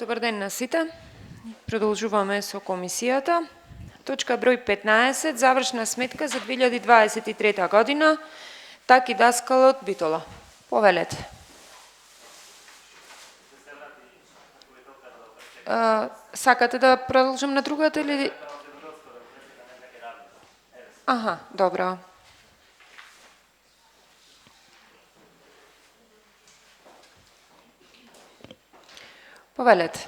Добар ден на сите. Продолжуваме со комисијата. Точка број 15, завршна сметка за 2023 година. Таки Даскалот Битола. Повелете. Сакате да продолжам на другата или... Аха, добро. Повелете.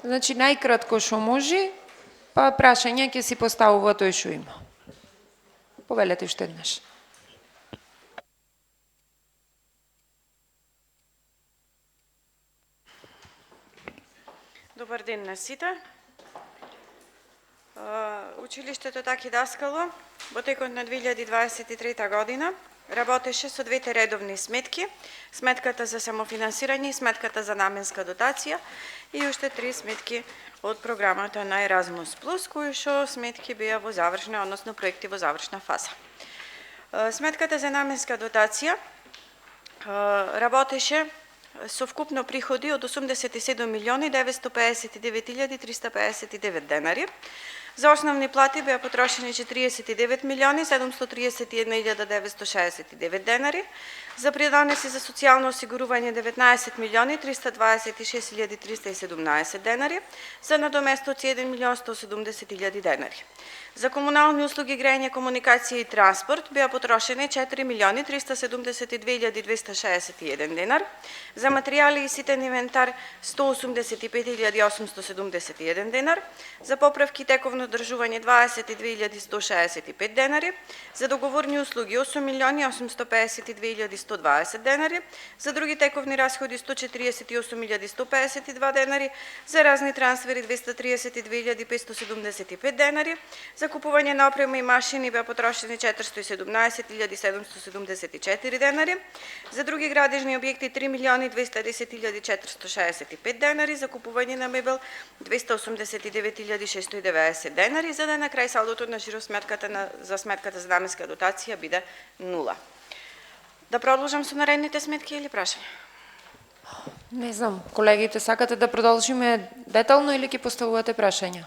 Значи, најкратко што може, па прашање ќе си поставува тој што има. Повелете уште еднаш. Добар ден на сите. Училиштето Таки Даскало во текот на 2023 година работеше со двете редовни сметки, сметката за самофинансирање и сметката за наменска дотација и уште 3 сметки од програмата на Еразмус Плюс, кои што сметки беа во завршна, односно проекти во завршна фаза. Сметката за наменска дотација работеше со вкупно приходи од 87.959.359 денари. За основни плати беа потрошени 49.731.969 денари, за придонеси за социјално осигурување 19.326.317 денари, за надоместоци 1.170.000 денари. За комунални услуги, грејење, комуникација и транспорт беа потрошени 4.372.261 денар, за материјали и ситен инвентар 185.871 денар, за поправки и тековно одржување 22.165 денари, за договорни услуги 8.852.120 денари, за други тековни расходи 148.152 денари, за разни трансфери 232.575 денари, за купување на опрема и машини беа потрошени 417.774 денари, за други градежни објекти 3.210.465 денари, за купување на мебел 289.690 денари, за да на крај салдото на жиросметката за сметката за наменска дотација биде 0. Да продолжам со наредните сметки или прашање? Не знам, колегите сакате да продолжиме детално или ќе поставувате прашања?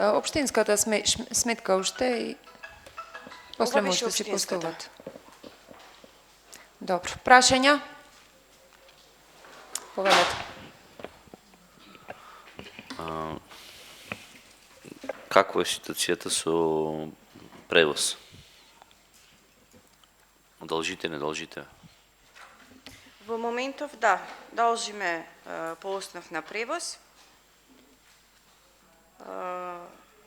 Општинската сметка уште и после може да си поставувате. Добро, прашања? Повелете. Каква е ситуацијата со превоз? Должите, не должите? Во моментов, да, должиме по основ на превоз.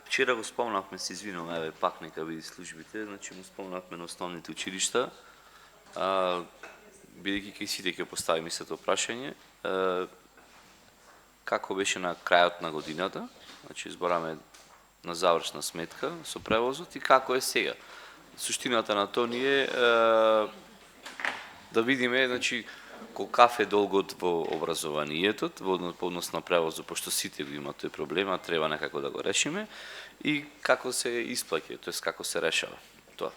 Вчера го спомнавме, се извинувам, еве пак нека биде службите, значи му спомнавме на основните училишта. Бидејќи кај сите ќе поставиме истото прашање, како беше на крајот на годината, значи избораме на завршна сметка со превозот и како е сега. Суштината на тоа ни е да видиме, значи, колкав е долгот во образованието, во однос на превозот, пошто сите го имат тој проблем, а треба некако да го решиме, и како се исплаќа, тоест како се решава тоа.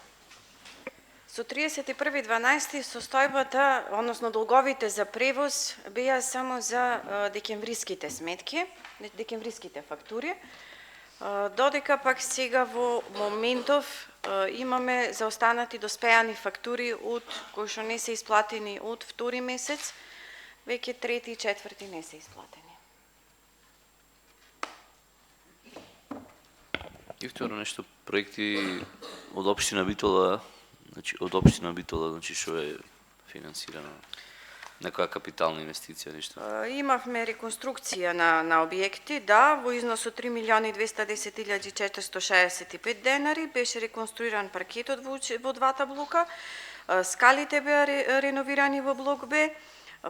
Со 31.12. состојбата, односно долговите за превоз, беа само за декемвриските сметки, декемвриските фактури, додека пак сега во моментов имаме заостанати доспејани фактури од кои што не се исплатени од втори месец, веќе трети и четврти не се исплатени. И второ нешто, проекти од општина Битола, значи од општина Битола, значи што е финансирано? Некоја капитална инвестиција, нешто? Имавме реконструкција на објекти, да, во износ од 3.210.465 денари, беше реконструиран паркетот во двата блока, скалите беа реновирани во блок Б,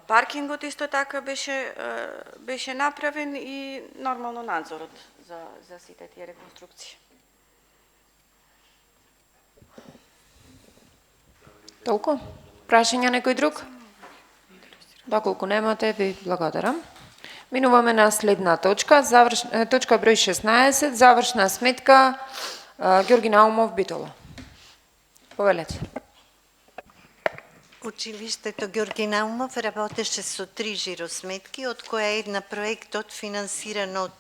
паркингот исто така беше направен и нормално надзорот за сите тие реконструкции. Толку? Прашања некој друг? Доколку немате, ви благодарам. Минуваме на следна точка, точка број 16, завршна сметка Ѓорги Наумов Битола. Повелете. Училиштето Ѓорги Наумов работеше со 3 жиросметки, од која една проектот финансиран од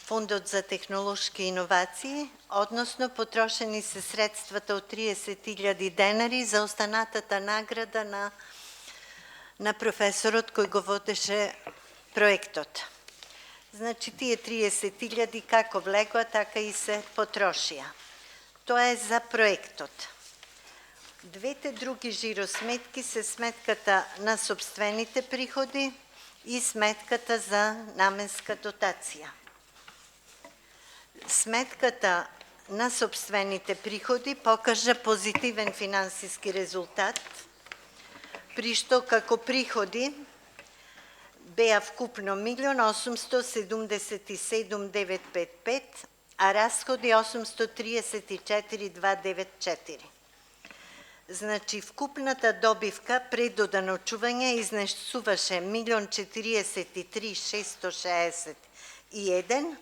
Фондот за технолошки иновации, односно потрошени се средствата од 30.000 денари за останатата награда на професорот кој го водеше проектот. Значи, тие 30.000 како влегоа, така и се потрошија. Тоа е за проектот. Двете други жиросметки се сметката на собствените приходи и сметката за наменска дотација. Сметката на собствените приходи покажа позитивен финансиски резултат, при што како приходи беа вкупно 1.877.955, а расходи 834.294. Значи, вкупната добивка пред доданочување изнесуваше 1.043.661,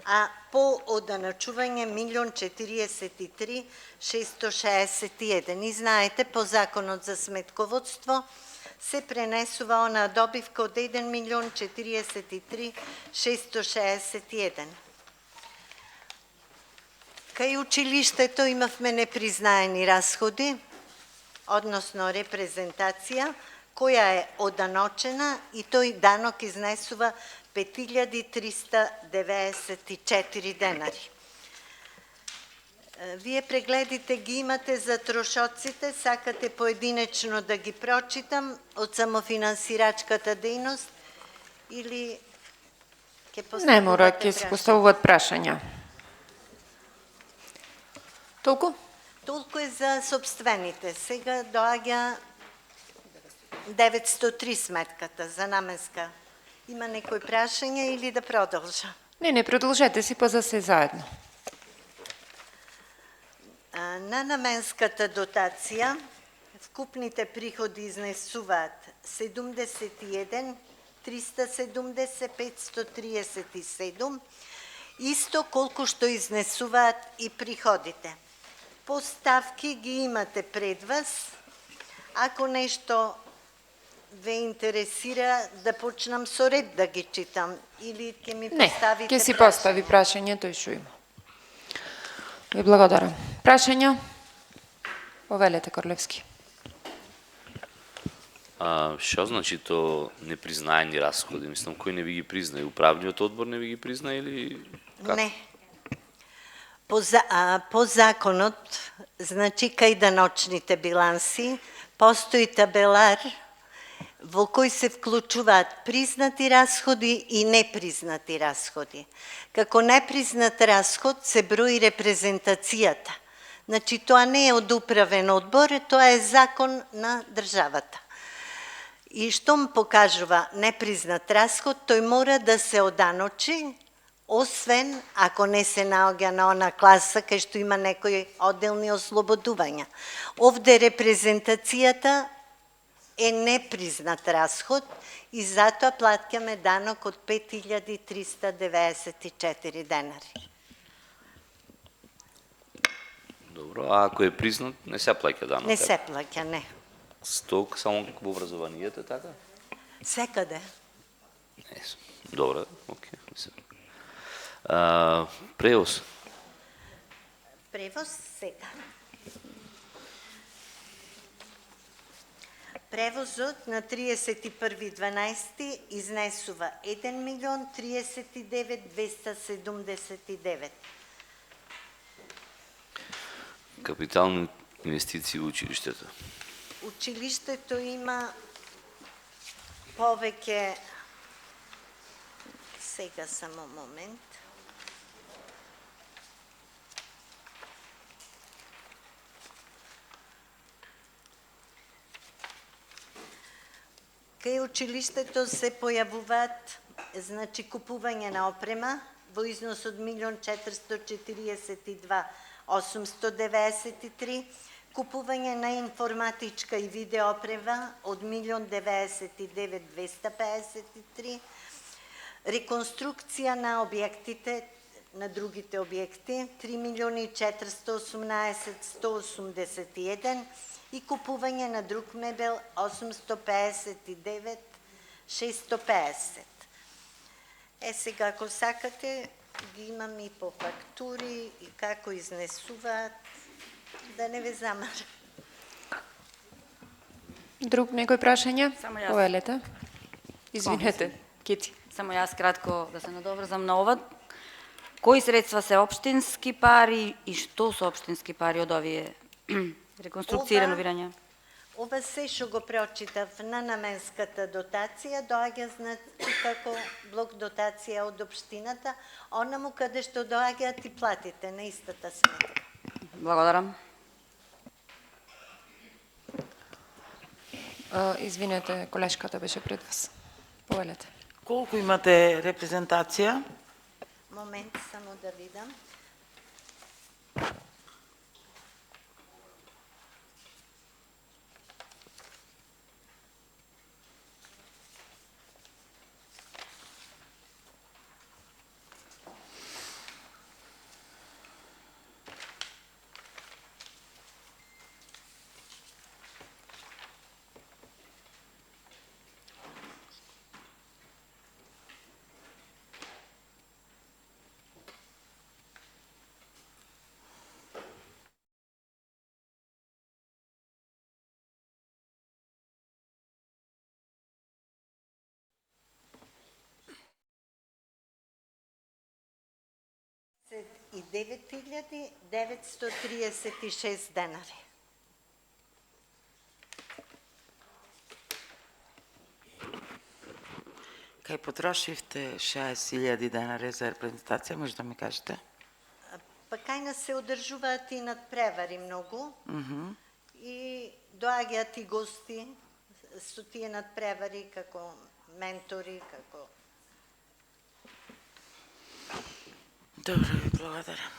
а по оданачување 1.043.661. И знаете, по законот за сметководство се пренесува онаа добивка од 1.043.661. Кај училиштето имавме непризнаени расходи, односно репрезентација, која е оданочена и тој данок изнесува 5.394 денари. Вие прегледите ги имате за трошоците, сакате поединечно да ги прочитам од самофинансирачката дејност или ќе поставувате? Не мора, ќе се поставуваат прашања. Толку? Толку е за собствените. Сега доаѓа 903 сметката за наменска. Има некои прашања или да продолжа? Не, продолжете си, па за се заедно. На наменската дотација вкупните приходи изнесуваат 71 370 537, исто колку што изнесуваат и приходите. Поставки ги имате пред вас. Ако нешто ве интересира, да почнам со ред да ги читам или ќе ми поставите? Не, ќе си постави прашање, тој што има. Ви благодарам. Прашања? Повелете, Корлевски. Што значи то непризнаени расходи? Мислам, кој не ви ги призна? Управниот одбор не ви ги призна или како? Не. По законот, значи кај даночните биланси, постои табелар во кој се вклучуваат признати расходи и непризнати расходи. Како непризнат расход се брои репрезентацијата. Значи, тоа не е од управен одбор, тоа е закон на државата. И штом покажува непризнат расход, тој мора да се оданочи, освен ако не се наоѓа на она класа кај што има некои одделни ослободувања. Овде репрезентацијата е непризнат расход и затоа плаќаме данок од 5.394 денари. Добро, а ако е признат, не се плаќа данок? Не се плаќа, не. Сток само во образованието, така? Секаде. Не, добро, окей. Превоз? Превоз сега. Превозот на 31.12. изнесува 1.039.279. Капитални инвестиции во училиштето? Училиштето има повеќе... Сега само момент. Кај училиштето се појавуваат, значи, купување на опрема во износ од 1.442.893, купување на информатичка и видео опрема од 1.099.253, Реконструкција на објектите, на другите објекти, 3.418.181 и купување на друг мебел 859.650. Сега, ако сакате, ги имам и по фактури и како изнесуваат, да не ве замарам. Друг некој прашања? Само јас. Повелете. Извинете, Кити. Само јас кратко да се надоврзам на ова. Кои средства се општински пари и што се општински пари од овие реконструкции и Ова- реновирање? Ова се што го прочитав на наменската дотација доаѓа значи како блок дотација од општината, онаму каде што доаѓаат и платите на истата сметка. Благодарам. Извинете, колешката беше пред вас. Повелете. Колку имате репрезентација? Момент само да видам. И 9.936 денари. Кај потрошивте 6.000 денари за репрезентација, може да ми кажете? Па кај нас се одржуваат и надпревари многу. И доаѓаат и гости со тие надпревари како ментори, како... Добро ви благодарам.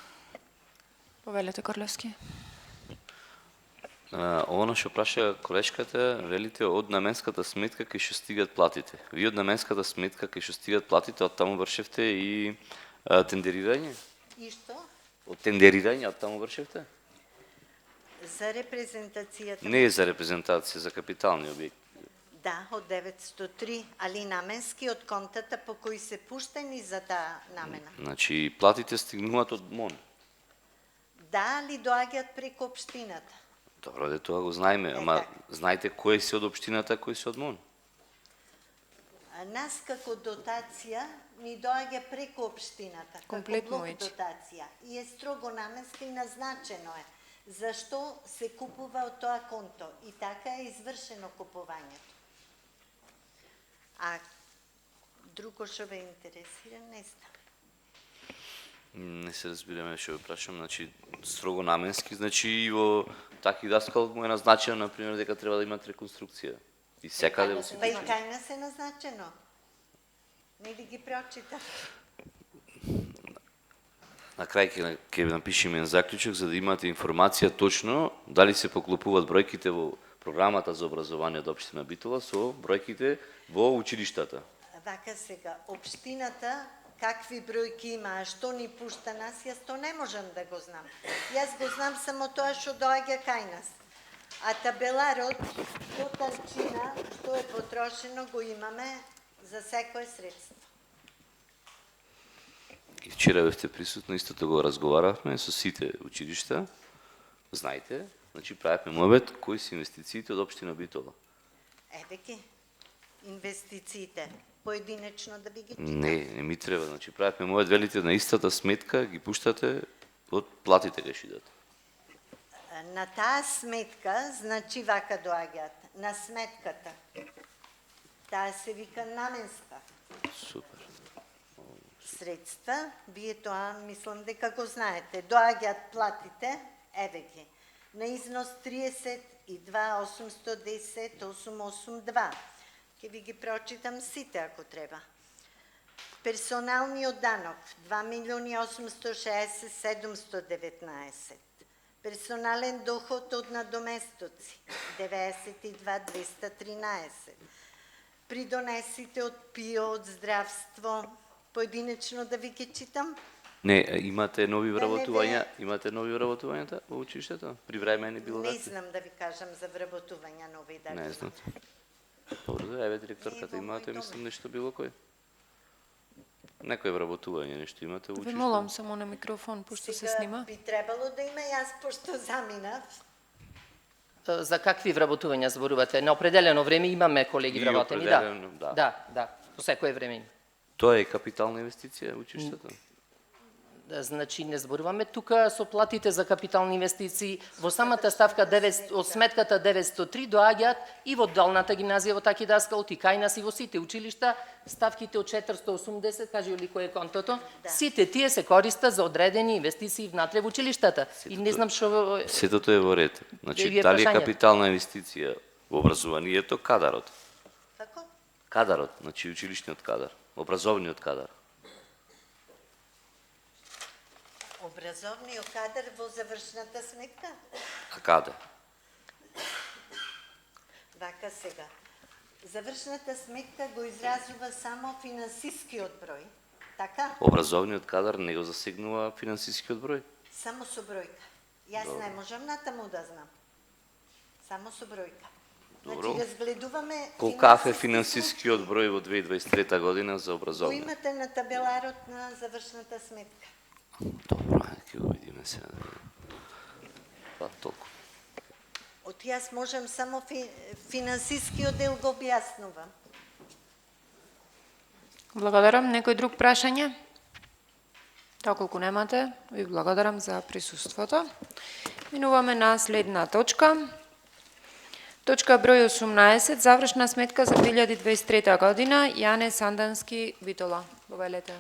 Повелете, Корлевски. Оно што праша колешката, велите од наменската сметка кај што стигат платите. Ви од наменската сметка кај што стигат платите, од таму вршевте и тендерирање? И што? Од тендерирање од таму вршевте? За репрезентацијата... Не е за репрезентација, за капитални објекти. Да, од 903, али наменски од контата по кои се пуштени за таа намена. Значи, платите стигнуваат од МОН. Да, али доаѓаат преку општината. Добро, де тоа го знаеме, ама така. знаете кои се од општината, кои се од МОН. А нас како дотација ни доаѓа преку општината, Комплетно како блок иде. дотација. И е строго наменска и назначено е. Зашто се купува од тоа конто. И така е извршено купувањето. А друго што ве интересира, не знам. Не се разбираме што ве прашам, значи строго наменски, значи и во таки даскал му е назначено, например, дека треба да имат реконструкција. И секаде во Па и кај нас е назначено. Не ли ги прочитав? На крај ќе ви напишеме заклучок за да имате информација точно дали се поклопуваат бројките во програмата за образование од општина Битола со бројките во училиштата. Вака сега, општината какви бројки има, а што ни пушта нас, јас то не можам да го знам. Јас го знам само тоа што доаѓа кај нас. А табеларот, до танчина, што е потрошено, го имаме за секое средство. И вчера бевте присутни, истото го разговаравме со сите училишта. Знаете, значи правевме мојбет кои се инвестициите од општина Битола. Еве ги, инвестициите, поединечно да би ги Не ми треба, значи правевме мојбет, велите на истата сметка ги пуштате од платите кај шидат. На таа сметка, значи вака доаѓаат, на сметката. Таа се вика наменска Супер. средства. Вие тоа, мислам дека го знаете. Доаѓаат платите, еве ги, на износ 32.810.882. Ке ви ги прочитам сите, ако треба. Персоналниот данок 2.860.719. Персонален доход од надоместоци 92.213. придонесите од ПИО, од здравство, поединечно да ви ги читам? Не, имате нови Да не вработувања, имате нови вработувањата во училиштето? Привремени било Не така? знам да ви кажам за вработувања нови дали. Не знате. Добро, еве директорката, Не, во имате, мој мислам, нешто било кој? Некој вработување, нешто имате во Ви училиштето? молам само на микрофон, пошто се снима. Би требало да има, јас пошто заминав. За какви вработувања зборувате? На определено време имаме колеги И вработени, определено, да. Да, по секое време. Тоа е капитална инвестиција во училиштето? Значи, не зборуваме тука со платите за капитални инвестиции. Во самата ставка 9, од сметката 903 доаѓаат и во долната гимназија во Таки Даскалот и кај нас и во сите училишта, ставките од 480, кажи ли кој е контото, сите тие се користат за одредени инвестиции внатре во училиштата. И не знам што... Сето тоа е во ред. Значи, Ви е дали е прашањето? капитална инвестиција во образованието, кадарот? Како? Кадарот, значи училишниот кадар, образовниот кадар. Образовниот кадар во завршната сметка? А каде? Вака сега. Завршната сметка го изразува само финансискиот број. Така? Образовниот кадар не го засегнува финансискиот број. Само со бројка. Јас не можам натаму да знам. Само со бројка. Добро. Значи, разгледуваме... Колкав е финансискиот број во 2023 година за Го образование? имате на табеларот на завршната сметка. Добро, ќе го видиме сега. Па, толку. Од јас можам само финансискиот дел го објаснувам. Благодарам. Некој друг прашање? Доколку немате, ви благодарам за присуството. Минуваме на следна точка. Точка број 18, завршна сметка за 2023 година, Јане Сандански, Битола. Повелете.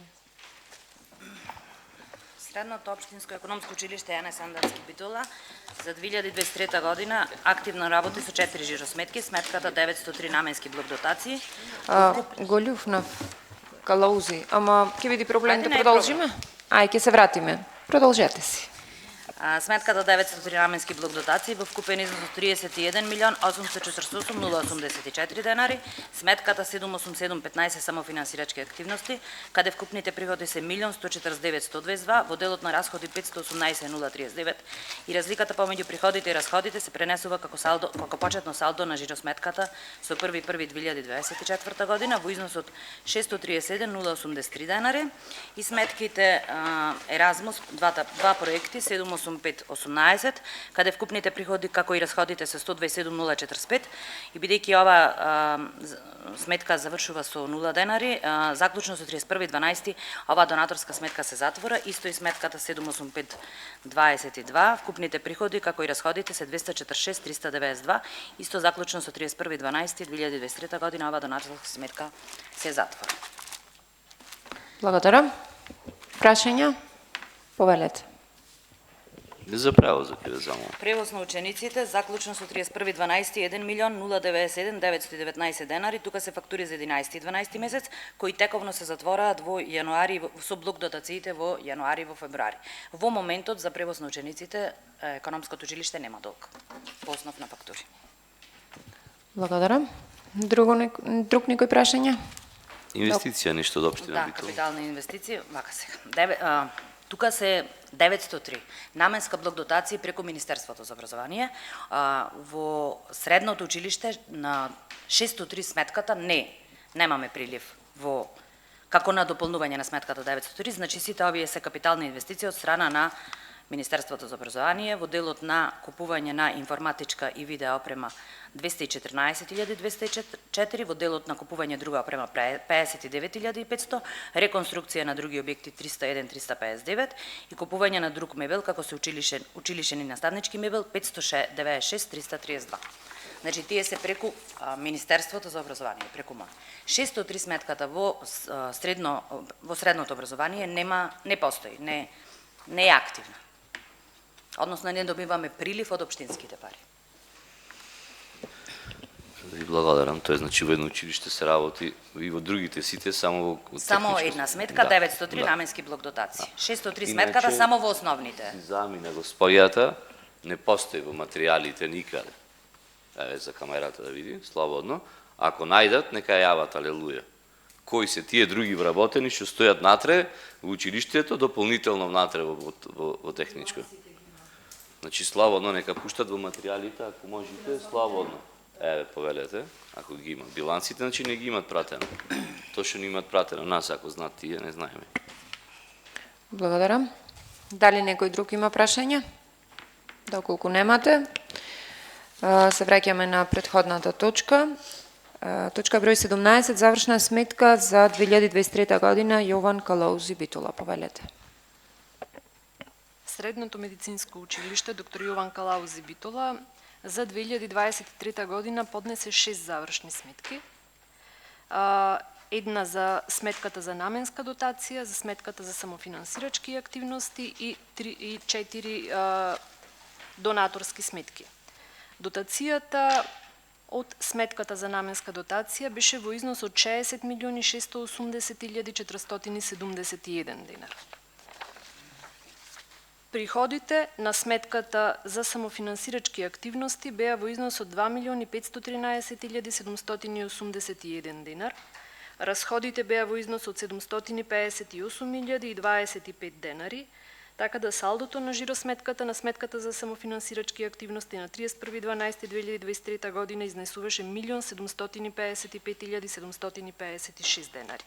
Средното општинско економско училиште Јане Сандански Битола за 2023 година активно работи со 4 жиросметки, сметката 903 наменски блок дотации. Го љуфнав калаузи, ама ќе биде проблем Ајде, да не е продолжиме? Ај, ќе се вратиме. Продолжете си. Сметката 903 наменски блок дотации во вкупен износ од 31 милион 848 084 денари, сметката 78715 самофинансирачки активности, каде вкупните приходи се 1 149 122, во делот на расходи 518 039 и разликата помеѓу приходите и расходите се пренесува како почетно салдо на жиросметката со 1.1.2024 година во износ од 637 083 денари и сметките Еразмус, два проекти 78518, каде вкупните приходи како и расходите се 127 045 и бидејќи ова сметка завршува со 0 денари, заклучно со 31.12 ова донаторска сметка се затвора, исто и сметката 78522, вкупните приходи како и расходите се 246 392, исто заклучно со 31.12.2023 година ова донаторска сметка се затвора. Благодарам. Прашања? Повелете. За превозот ќе замолам. Превоз на учениците заклучно со 31.12 1 милион 097 919 денари, тука се фактури за 11 и 12 месец, кои тековно се затвораат во јануари со блок дотациите во јануари и во февруари. Во моментот за превоз на учениците економското училиште нема долг по основ на фактури. Благодарам. Друг некој прашање? Инвестиција нешто од општина Да, Битола. капитални инвестиции, вака сега. Тука се 903 наменска блок дотација преку Министерството за образование. Во средното училиште на 603 сметката немаме прилив во како на дополнување на сметката 903, значи сите овие се капитални инвестиции од страна на Министерството за образование во делот на купување на информатичка и видео опрема 214.204, во делот на купување друга опрема 59.500, реконструкција на други објекти 301.359 и купување на друг мебел како се училишен и наставнички мебел 596.332. Значи тие се преку Министерството за образование, преку МОН. 603 сметката во средното образование не постои, не е активна. Односно не добиваме прилив од општинските пари. Ви благодарам. Тоа значи во едно училиште се работи и во другите сите само во Само една сметка, 903 наменски блок дотации. 603 сметката само во основните. Замина господјата, не постои во материјалите никаде. Еве за камерата да види, слободно. Ако најдат, нека ја јават, алелуја. Кои се тие други вработени што стојат натре во училиштето, дополнително внатре во техничко. Значи, слободно, нека пуштат во материјалите, ако можете, слободно. Еве, повелете, ако ги имат билансите, значи не ги имат пратено. То што не имат пратено, нас ако знаат тие, не знаеме. Благодарам. Дали некој друг има прашање? Доколку немате, се враќаме на претходната точка. Точка број 17, завршна сметка за 2023 година, Јован Калаузи Битола. Повелете. Средното медицинско училиште доктор Јован Калаузи Битола за 2023 година поднесе 6 завршни сметки. Една за сметката за наменска дотација, за сметката за самофинансирачки активности и 4 донаторски сметки. Дотацијата од сметката за наменска дотација беше во износ од 60.680.471 денар. Приходите на сметката за самофинансирачки активности беа во износ од 2.513.781 денар. Расходите беа во износ од 758.025 денари, така да салдото на жиросметката на сметката за самофинансирачки активности на 31.12.2023 година изнесуваше 1.755.756 денари.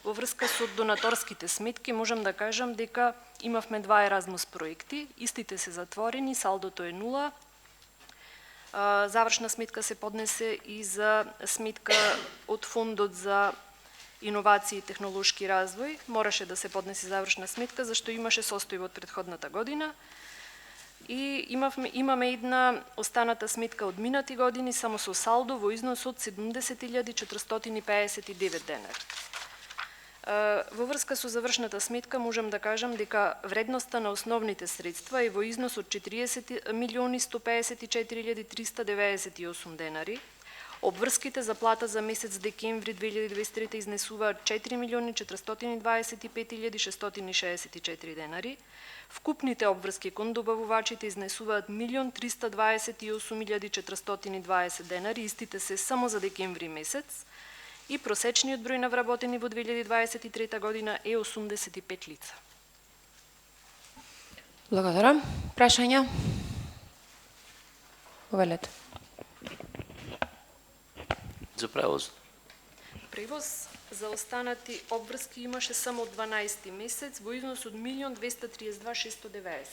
Во врска со донаторските сметки можам да кажам дека имавме 2 Еразмус проекти, истите се затворени, салдото е 0. Завршна сметка се поднесе и за сметка од Фондот за иновации и технолошки развој. Мораше да се поднесе завршна сметка, зашто имаше состојба од претходната година. И имаме една останата сметка од минати години, само со салдо во износ од 70.459 денари. Во врска со завршната сметка можам да кажам дека вредноста на основните средства е во износ од 40.154.398 денари. Обврските за плата за месец декември 2023 изнесуваат 4.425.664 денари. Вкупните обврски кон добавувачите изнесуваат 1.328.420 денари, истите се само за декември месец. И просечниот број на вработени во 2023 година е 85 лица. Благодарам. Прашања? Повелете. За превоз. Превоз за останати обврски имаше само 12 месец во износ од 1.232.690.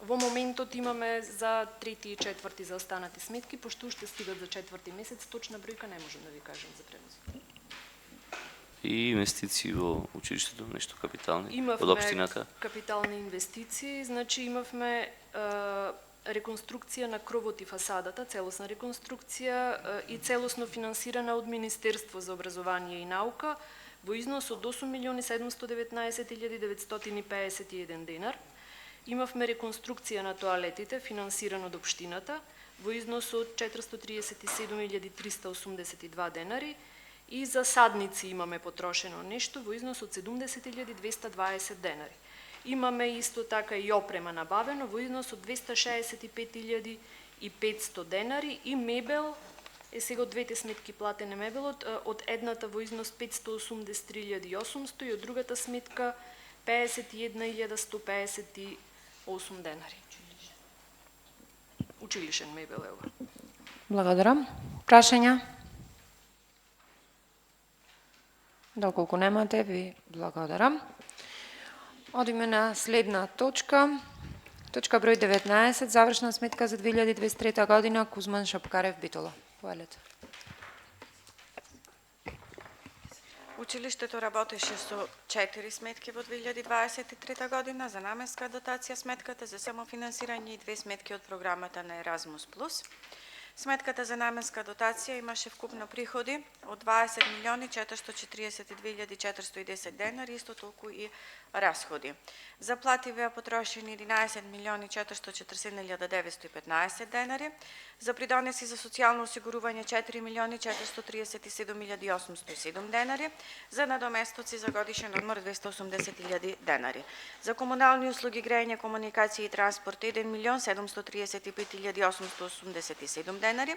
Во моментот имаме за трети и четврти за останати сметки, пошто уште стигат за четврти месец, точна бројка не можам да ви кажам за превоз. И инвестиции во училиштето, нешто капитални, Имавме од општината? капитални инвестиции, значи имавме реконструкција на кровот и фасадата, целосна реконструкција и целосно финансирана од Министерство за образование и наука во износ од 8.719.951 денар. Имавме реконструкција на тоалетите, финансирано од општината, во износ од 437.382 денари и за садници имаме потрошено нешто во износ од 70.220 денари. Имаме исто така и опрема набавено во износ од 265.500 денари и мебел, сега од двете сметки платен е мебелот, од едната во износ 583.800 и од другата сметка 51.158 денари. Училишен мебел е ова. Благодарам. Прашања? Доколку немате, ви благодарам. Одиме на следна точка. Точка број 19, завршна сметка за 2023 година, Кузман Шапкарев Битола. Повелете. Училиштето работеше со 4 сметки во 2023 година за наменска дотација, сметката за самофинансирање и 2 сметки од програмата на Еразмус Плюс. Сметката за наменска дотација имаше вкупно приходи од 20.442.410 денари, исто толку и расходи. За плати беа потрошени 11.447.915 денари, за придонеси за социјално осигурување 4.437.807 денари, за надоместоци за годишен одмор 280.000 денари. За комунални услуги, грејење, комуникација и транспорт 1.735.887 денари,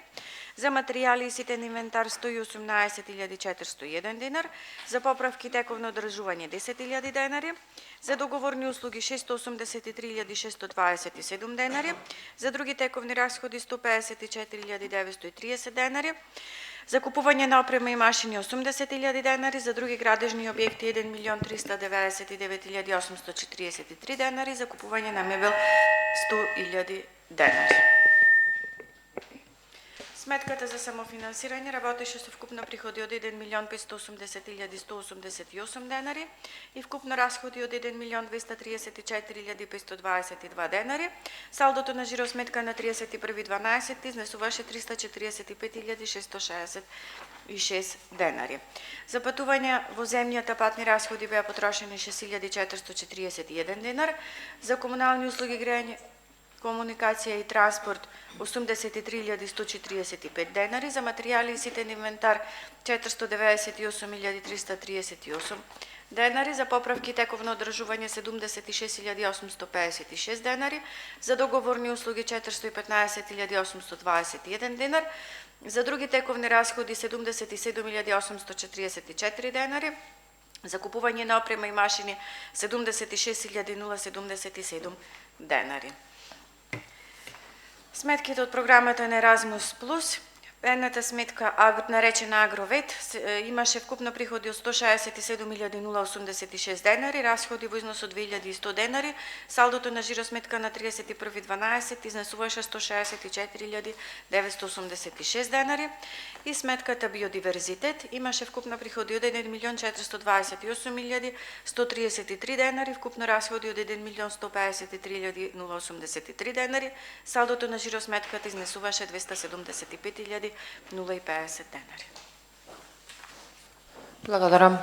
за материјали и ситен инвентар 118.401 денар, за поправки и тековно одржување 10.000 денари, за договорни услуги 683.627 денари, за други тековни расходи 154.930 денари, за купување на опрема и машини 80.000 денари, за други градежни објекти 1.399.843 денари, за купување на мебел 100.000 денари. Сметката за самофинансирање работеше со вкупно приходи од 1.580.188 денари и вкупно расходи од 1.234.522 денари. Салдото на жиросметка на 31.12 изнесуваше 345.666 денари. За патување во земјата патни расходи беа потрошени 6.441 денар, за комунални услуги грејање, комуникација и транспорт 83.145 денари, за материјали и ситен инвентар 498.338 денари, за поправки и тековно одржување 76.856 денари, за договорни услуги 415.821 денар, за други тековни расходи 77.844 денари, за купување на опрема и машини 76.077 денари. Сметките од програмата на Еразмус Плюс, едната сметка наречена Агровет имаше вкупно приходи од 167.086 денари, расходи во износ од 2.100 денари, салдото на жиросметка на 31.12 изнесуваше 164.986 денари и сметката Биодиверзитет имаше вкупно приходи од 1.428.133 денари, вкупно расходи од 1.153.083 денари, салдото на жиросметката изнесуваше 275.050 денари. Благодарам.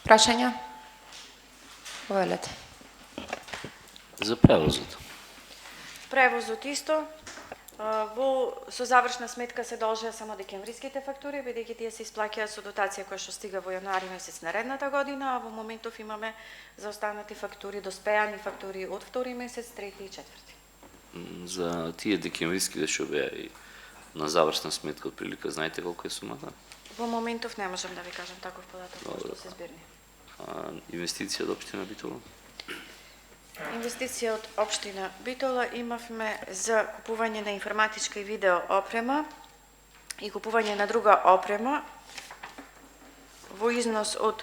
Прашања? Повелете. За превозот. Превозот исто. Со завршна сметка се должеа само декемвриските фактури, бидејќи тие се исплаќаат со дотација која што стига во јануари месец наредната година, а во моментов имаме за останати фактури, доспеани фактури од втори месец, трети и четврти. За тие декемвриските што беа и на завршна сметка од прилика, знаете колку е сумата? Во моментов не можам да ви кажам таков податок што се збирни. Инвестиција од општина Битола? Инвестиција од општина Битола имавме за купување на информатичка и видео опрема и купување на друга опрема во износ од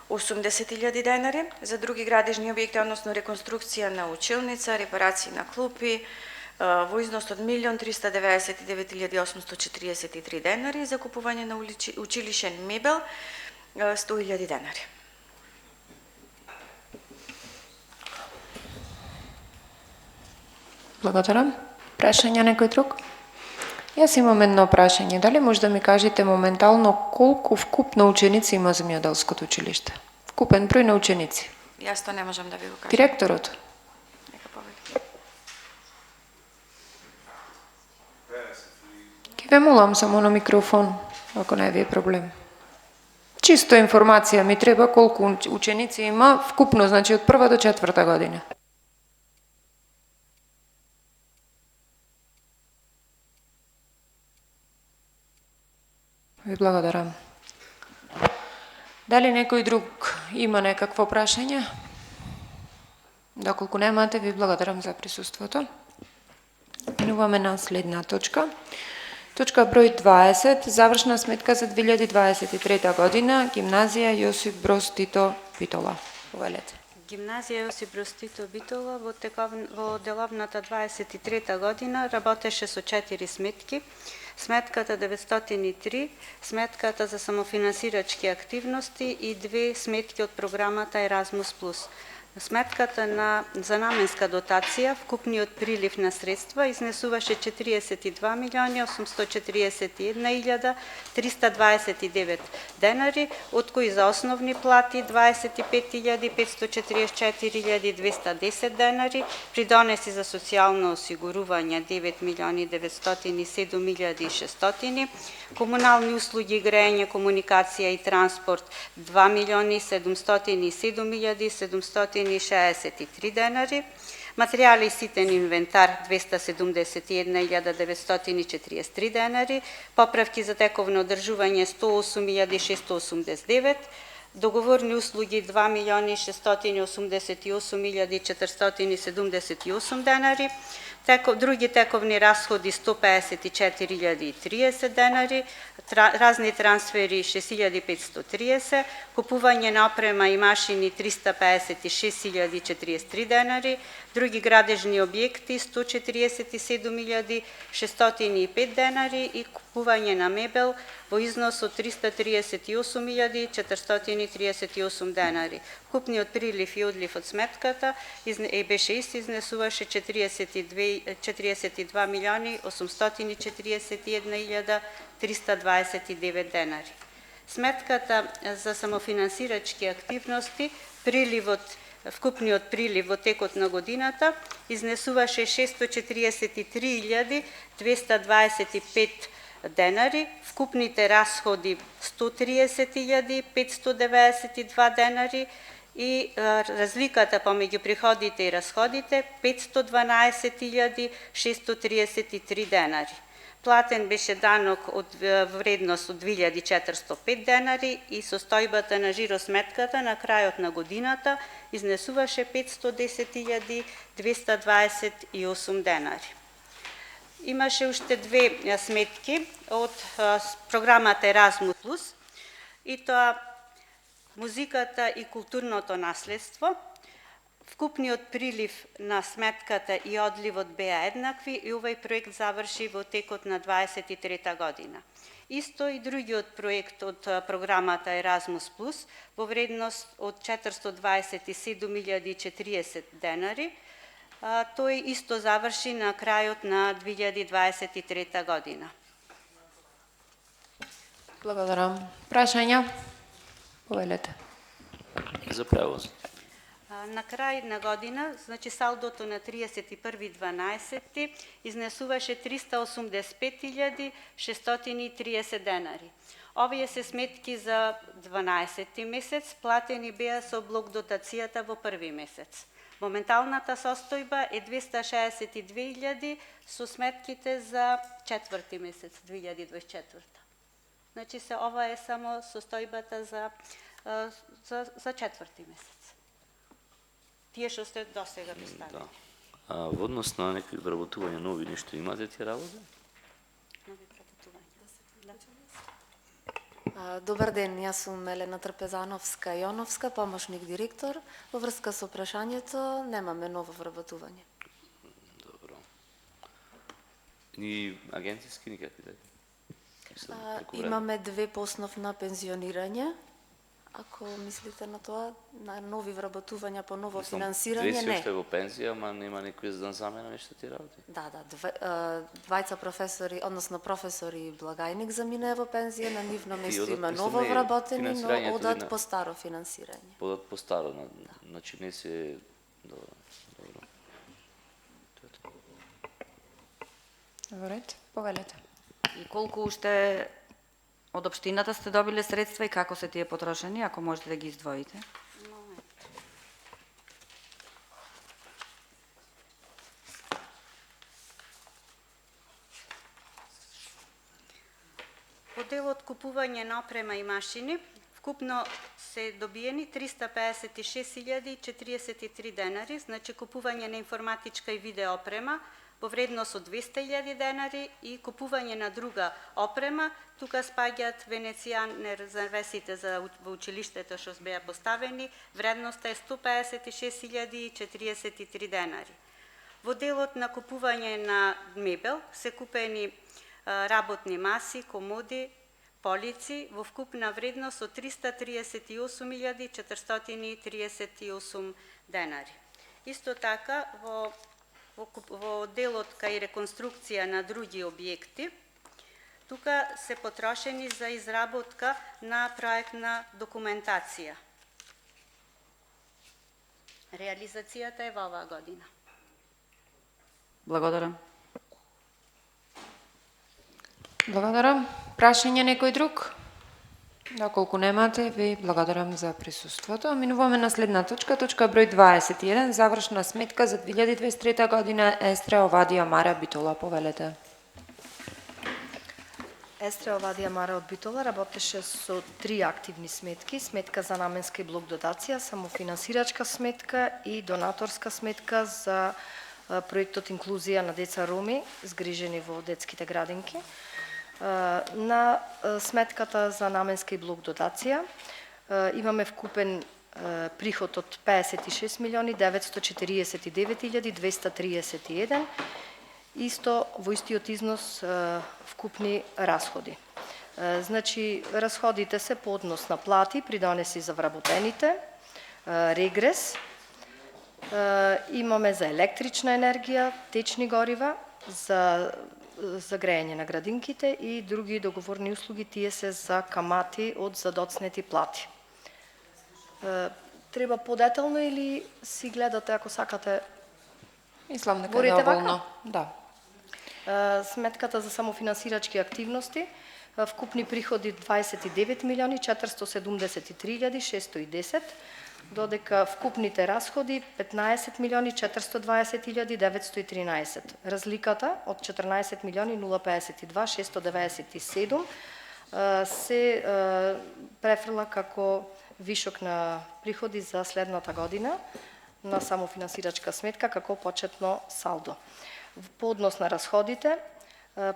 80.000 денари, за други градежни објекти, односно реконструкција на училница, репарации на клупи, во износ од 1.399.843 денари, за купување на училишен мебел 100.000 денари. Благодарам. Прашање некој друг? Јас имам едно прашање. Дали може да ми кажете моментално колку вкупно ученици има земјоделското училиште? Вкупен број на ученици? Јас тоа не можам да ви го кажам. Директорот? Нека повеќе. Ке ве молам само на микрофон, ако не ви е проблем. Чисто информација ми треба колку ученици има вкупно, значи од прва до четврта година. Ви благодарам. Дали некој друг има некакво прашање? Доколку немате, ви благодарам за присуството. Минуваме на следна точка. Точка број 20, завршна сметка за 2023 година, гимназија Јосип Броз Тито Битола. Повелете. Гимназија Јосип Броз Тито Битола во деловната 23 година работеше со 4 сметки. Сметката 903, сметката за самофинансирачки активности и 2 сметки од програмата Еразмус Плюс. Сметката за наменска дотација, вкупниот прилив на средства изнесуваше 42.841.329 денари, од кои за основни плати 25.544.210 денари, придонеси за социјално осигурување 9.907.600, комунални услуги, грејање, комуникација и транспорт 2.707.763 денари, Материјали и ситен инвентар 271.943 денари, поправки за тековно одржување 108.689, договорни услуги 2.688.478 денари, други тековни расходи 154.030 денари, разни трансфери 6.530, купување на опрема и машини 356.043 денари, други градежни објекти 147.605 денари и купување на мебел во износ од 338.438 денари. Купниот прилив и одлив од сметката беше ист, изнесуваше 42.841.329 денари. Сметката за самофинансирачки активности, вкупниот прилив во текот на годината изнесуваше 643.225 денари, вкупните расходи 130.592 денари и разликата помеѓу приходите и расходите 512.633 денари. Платен беше данок од вредност од 2.405 денари и состојбата на жиросметката на крајот на годината изнесуваше 510.228 денари. Имаше уште две сметки од програмата Еразмус+, и тоа музиката и културното наследство. Вкупниот прилив на сметката и одливот беа еднакви и овој проект заврши во текот на 23 година. Исто и другиот проект од програмата Еразмус+, во вредност од 427.040 денари, тој исто заврши на крајот на 2023 година. Благодарам. Прашања? Повелете. За превоз. На крај на година, значи салдото на 31.12. изнесуваше 385.630 денари. Овие се сметки за 12 месец, платени беа со блок дотацијата во први месец. Моменталната состојба е 262.000 со сметките за четврти месец 2024. Значи ова е само состојбата за четврти месец. Тие што сте досега поставили. Да. Во однос на некои вработувања нови нешто имате тие работи? Нови вработувања. Добар ден, јас сум Елена Трпезановска-Јоновска, помошник директор. Во врска со прашањето, немаме ново вработување. Добро. И агенцијски никакви така? Имаме две по основ на пензионирање. Ако мислите на тоа, на нови вработувања по ново финансирање, не. Две се уште во пензија, ама нема некој за да замена нешто ти работи? Да, двајца професори, односно професори и благајник заминаа во пензија, на нивно место има ново вработени, но одат по старо финансирање. Одат по старо, значи не се... Добро. Добре, повелете. И колку уште од општината сте добиле средства и како се тие потрошени, ако можете да ги издвоите? По делот купување на опрема и машини, вкупно се добиени 356.043 денари, значи купување на информатичка и видео опрема, во вредност од 200.000 денари и купување на друга опрема, тука спаѓаат венецијанер завесите во училиштето што беа поставени, вредноста е 156.043 денари. Во делот на купување на мебел се купени работни маси, комоди, полици во вкупна вредност од 338.438 денари. Исто така, во делот кај реконструкција на други објекти, тука се потрошени за изработка на проектна документација. Реализацијата е во оваа година. Благодарам. Благодарам. Прашање некој друг? Доколку немате, ви благодарам за присуството. Минуваме на следна точка, точка број 21, завршна сметка за 2023 година, Естре Овадија Мара Битола, повелете. Естре Овадија Мара од Битола работеше со 3 активни сметки, сметка за наменска и блок дотација, самофинансирачка сметка и донаторска сметка за проектот инклузија на деца роми, згрижени во детските градинки. На сметката за наменска и блок дотација имаме вкупен приход од 56.949.231, исто во истиот износ вкупни расходи. Значи, расходите се по однос на плати, придонеси за вработените, регрес, имаме за електрична енергија, течни горива, за грејање на градинките и други договорни услуги, тие се за камати од задоцнети плати. Треба подетално или си гледате ако сакате? Мислам дека е доволно. Да. Сметката за самофинансирачки активности, вкупни приходи 29.473.610, додека вкупните расходи 15.420.913. Разликата од 14.052.697 се префрла како вишок на приходи за следната година на самофинансирачка сметка како почетно салдо. По однос на расходите,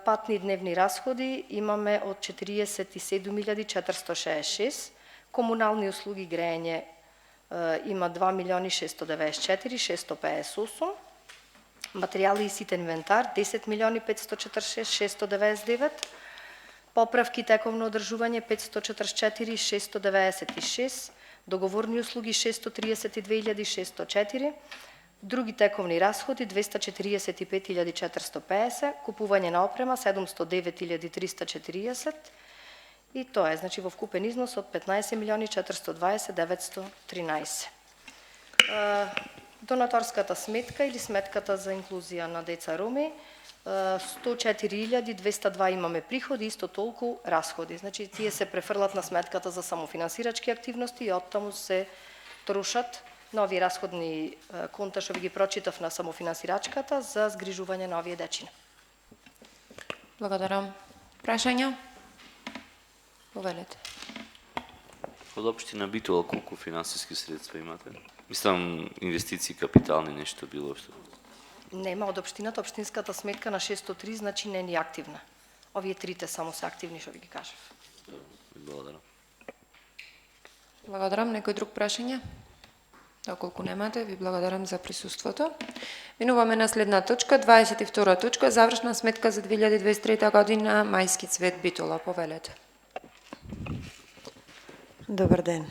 патни дневни расходи имаме од 47.466, комунални услуги грејање има 2.694.658, материјали и ситен инвентар 10.546.699, поправки тековно одржување 544.696, договорни услуги 632.604, други тековни расходи 245.450, купување на опрема 709.340 и тоа е, значи, во вкупен износ од 15.420.913. Донаторската сметка или сметката за инклузија на деца роми 104.202 имаме приходи, исто толку расходи. Значи, тие се префрлат на сметката за самофинансирачки активности и оттаму се трошат нови расходни конта, што ви ги прочитав на самофинансирачката за згрижување на овие дечина. Благодарам. Прашања? Повелете. Од општина Битола колку финансиски средства имате? Мислам, инвестиции капитални нешто било што? Нема од општината, општинската сметка на 603, значи не е активна. Овие трите само се активни, што ви ги кажав. Благодарам. Благодарам. Некој друг прашање? Доколку немате, ви благодарам за присуството. Минуваме на следна точка, 22 точка, завршна сметка за 2023 година, Мајски цвет Битола. Повелете. Добар ден.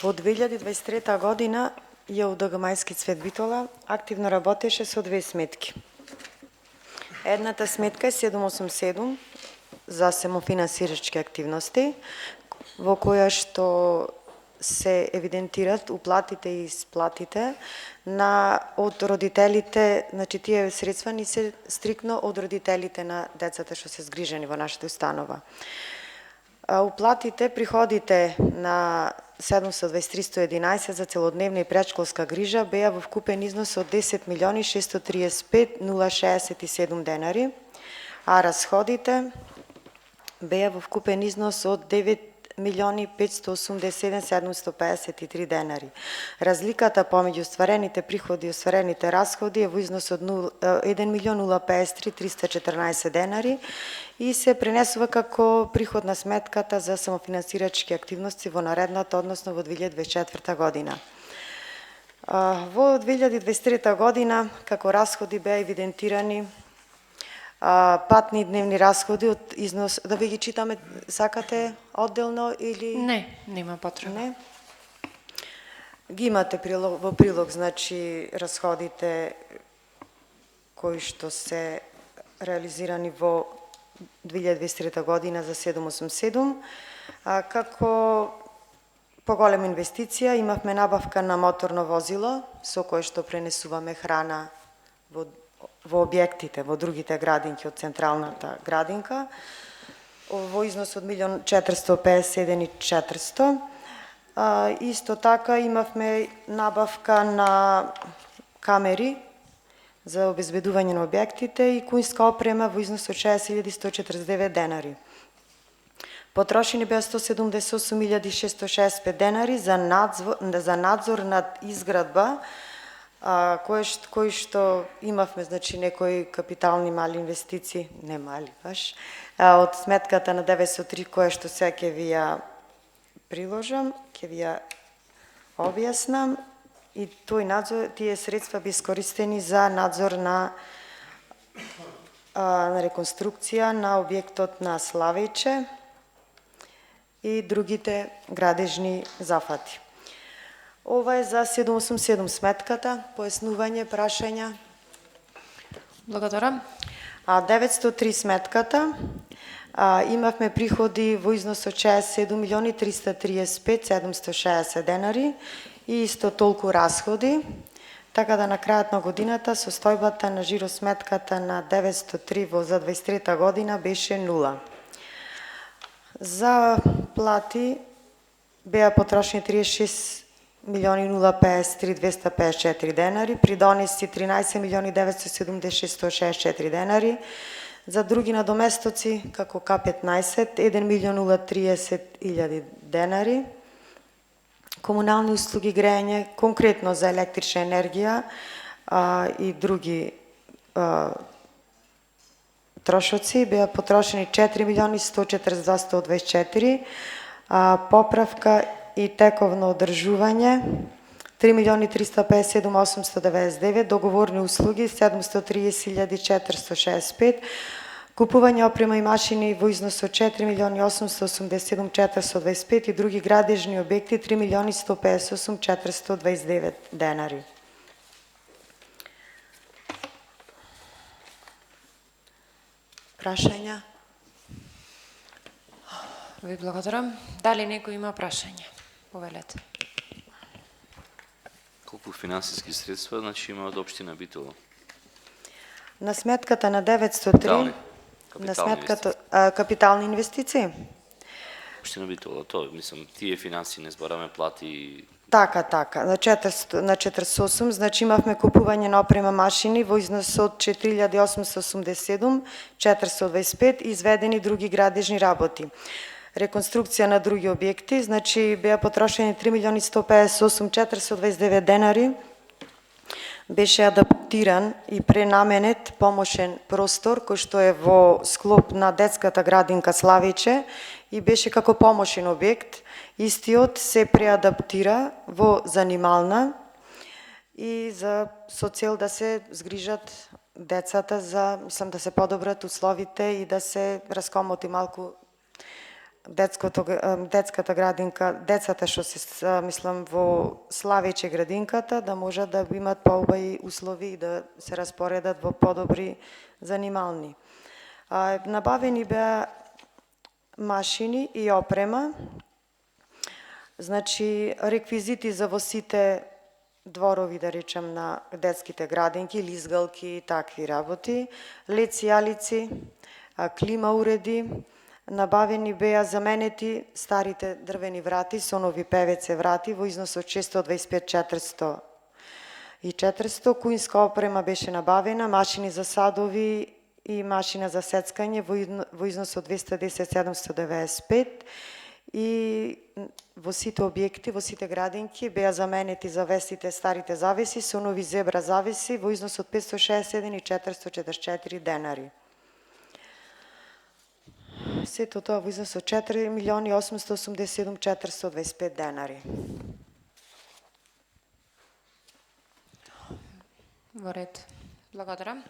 Во 2023 година ЈУДГ Мајски цвет Битола активно работеше со 2 сметки. Едната сметка е 787 за самофинансирачки активности, во која што се евидентират уплатите и исплатите од родителите, значи тие средства ни се стрикно од родителите на децата што се згрижени во нашата установа. Уплатите, приходите на 723.111 за целодневна и предшколска грижа беа во вкупен износ од 10.635.067 денари, а расходите беа во вкупен износ од 9.587.753 денари. Разликата помеѓу остварените приходи и остварените расходи е во износ од 1.053.314 денари и се пренесува како приход на сметката за самофинансирачки активности во наредната, односно во 2024 година. Во 2023 година како расходи беа евидентирани патни дневни расходи од износ, да ви ги читаме, сакате одделно или? Не, нема потреба. Не. Ги имате во прилог, значи, расходите кои што се реализирани во 2023 година за 787. Како поголема инвестиција имавме набавка на моторно возило со кое што пренесуваме храна во објектите, во другите градинки од централната градинка. во износ од 1.451.400. Исто така имавме набавка на камери за обезбедување на објектите и кујнска опрема во износ од 60.149 денари. Потрошени беа 178.665 денари за надзор над изградба, кој што имавме, значи, некои капитални мали инвестиции, не мали баш, од сметката на 903, која што сега ќе ви ја приложам, ќе ви ја објаснам, и тој надзор, тие средства би искористени за надзор на реконструкција на објектот на Славејче и другите градежни зафати. Ова е за 787 сметката, пояснување, прашања. Благодарам. 903 сметката, имавме приходи во износ од 67.335.760 денари и исто толку расходи, така да на крајот на годината состојбата на жиросметката на 903 за 23 година беше 0. За плати беа потрошени 36.053.254 денари, придонеси 13.976.164 денари, за други надоместоци, како К15, 1.030.000 денари, комунални услуги, грејање, конкретно за електрична енергија и други трошоци, беа потрошени 4.142.124, поправка и тековно одржување 3.357.899, договорни услуги 730.465, купување опрема и машини во износ од 4.887.425 и други градежни објекти 3.158.429 денари. Прашања? Ви благодарам. Дали некој има прашање? Повелете. Колку финансиски средства, значи, има од општина Битола? На сметката на 903, на сметката капитални инвестиции? Општина Битола, тоа, мислам, тие финанси не збораме плати. Така, на 48, значи имавме купување на опрема машини во износ од 4.887.425 и изведени други градежни работи. Реконструкција на други објекти, значи беа потрошени 3.158.429 денари, беше адаптиран и пренаменет помошен простор кој што е во склоп на детската градинка Славејче и беше како помошен објект. Истиот се преадаптира во занимална и со цел да се згрижат децата за, мислам, да се подобрат условите и да се раскомоти малку детската градинка, децата што се, мислам, во Славејче градинката, да можат да имат поубави услови и да се распоредат во подобри занимални. Набавени беа машини и опрема, значи реквизити за во сите дворови, да речем, на детските градинки, лизгалки и такви работи, леци-јалици, клима уреди, набавени беа заменети старите дрвени врати со нови ПВЦ врати во износ од 625.400 и 400, кујнска опрема беше набавена, машини за садови и машина за сецкање во износ од 210.795 и во сите објекти, во сите градинки беа заменети завесите, старите завеси со нови зебра завеси во износ од 561.444 денари. Сето тоа во износ од 4.887.425 денари. Во ред. Благодарам.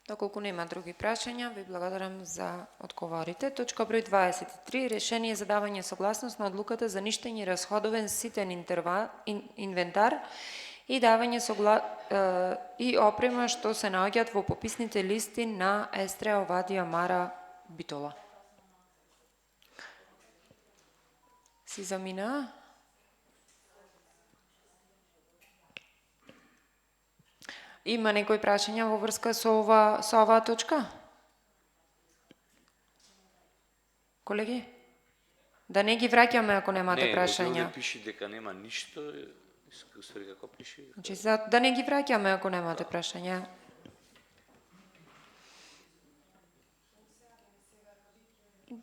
Доколку нема други прашања, ви благодарам за одговорите. Точка број 23. Решение за давање согласност на одлуката за ништење расходовен ситен инвентар и давање и опрема што се наоѓаат во пописните листи на Естреа Овадија Мара Битола. Си замина. Има некои прашања во врска со оваа точка? Колеги? Да не ги враќаме ако немате прашања. Не, пише дека нема ништо. Како пише? Значи, да не ги враќаме ако немате прашања.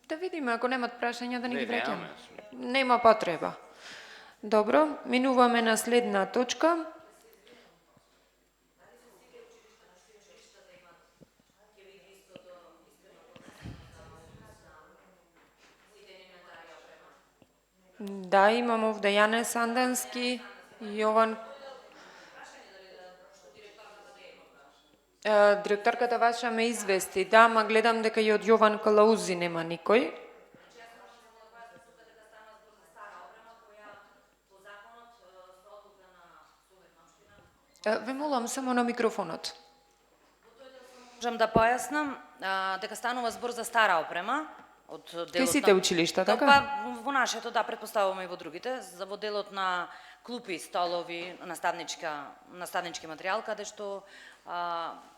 Да видиме, ако немат прашања, да не ги враќаме. Нема потреба. Добро, минуваме на следна точка. Да, имам овде Јане Сандански, Јован... Директорката ваша ме извести, да, ма гледам дека и од Јован Калаузи нема никој. Ве молам само на микрофонот. Можам да појаснам дека станува збор за стара опрема од делот. Кај сите училишта, така? Па во нашето, да, претпоставуваме и во другите, за во делот на клупи, столови, наставнички материјал, каде што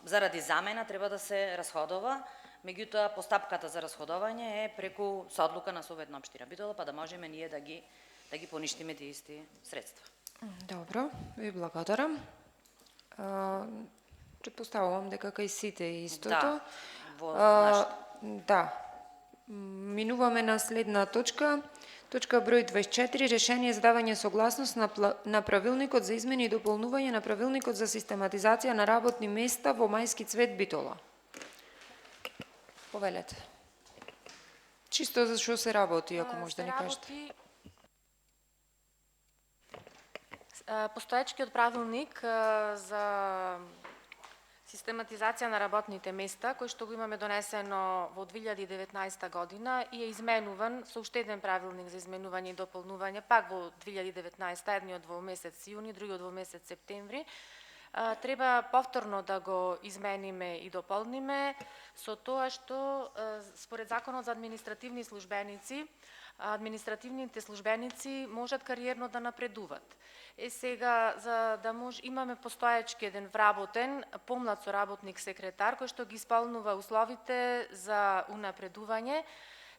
заради замена треба да се расходова, меѓутоа постапката за расходување е преку содлука на Советна општина Битола, па да можеме ние да ги поништиме тие исти средства. Добро, ви благодарам. Предпоставувам дека кај сите е истото. Да. Минуваме на следна точка. Точка број 24, решение за давање согласност на правилникот за измени и дополнување на правилникот за систематизација на работни места во Мајски цвет Битола. Повелете. Чисто за што се работи, ако може да ни кажете. Постоечкиот правилник за систематизација на работните места, кој што го имаме донесено во 2019 година и е изменуван со уште еден правилник за изменување и дополнување, пак во 2019, едниот во месец јуни, другиот во месец септември, треба повторно да го измениме и дополниме со тоа што според Законот за административни службеници, административните службеници можат кариерно да напредуват. Сега, за да имаме постоечки еден вработен, помлад соработник секретар, кој што ги исполнува условите за унапредување,